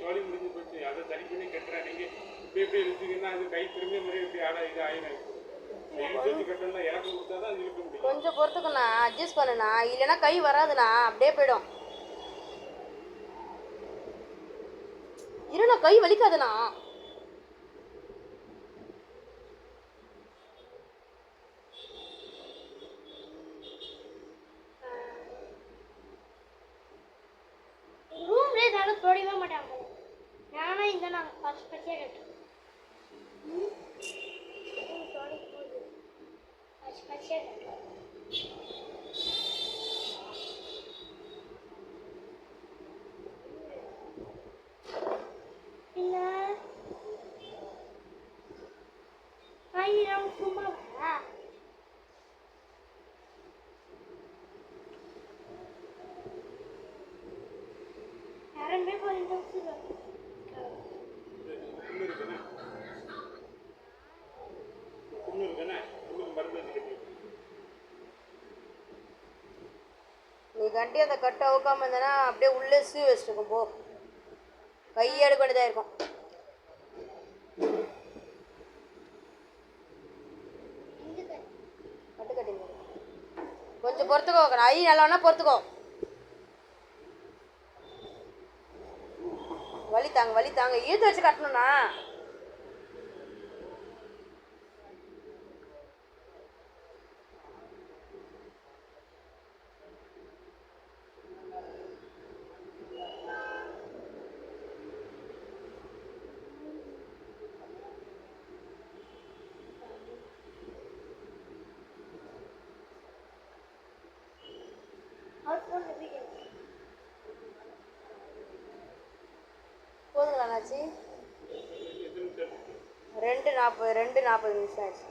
வலி முடிஞ்சு போச்சு. அதை சரி பண்ணி கட்டுறேன். நீங்கள் இப்படி இருந்துச்சுங்கன்னா அது கை திரும்பிய மாதிரி இப்படி இது ஆயிடும். இழுத்து கட்டணும்னா எனக்கு கொடுத்தா தான் அது இழுக்க முடியும். கொஞ்சம் பொறுத்துக்குண்ணா, அட்ஜஸ்ட் பண்ணுண்ணா, இல்லைன்னா கை வராதுண்ணா, அப்படியே போயிடும். இருண்ணா, கை வலிக்காதுண்ணா. ரூம்லேயே நல்லா தொடவே மாட்டாங்க. நானே இந்த நாங்கள் பச்சை பச்சையாக கட்டுறோம். பச்சை பச்சையாக கட்டுறோம். இல்லை ஆயிரம் சும்மா யாருமே போயிட்டு நீ கண்டி அந்த கட்டை அவுக்காம இருந்தனா அப்படியே உள்ளே சீ வச்சுருக்கும். போ, கையெடு வேண்டியதாக இருக்கும். கட்டு கட்டி கொஞ்சம் பொறுத்துக்கோ, ஐ நல்லானா பொறுத்துக்கோ. வலி தாங்க, வலி தாங்க, ஈர்த்து வச்சு கட்டணும்ண்ணா. போதுங்களா அண்ணாச்சி? 2:40 நிமிஷம் ஆச்சு.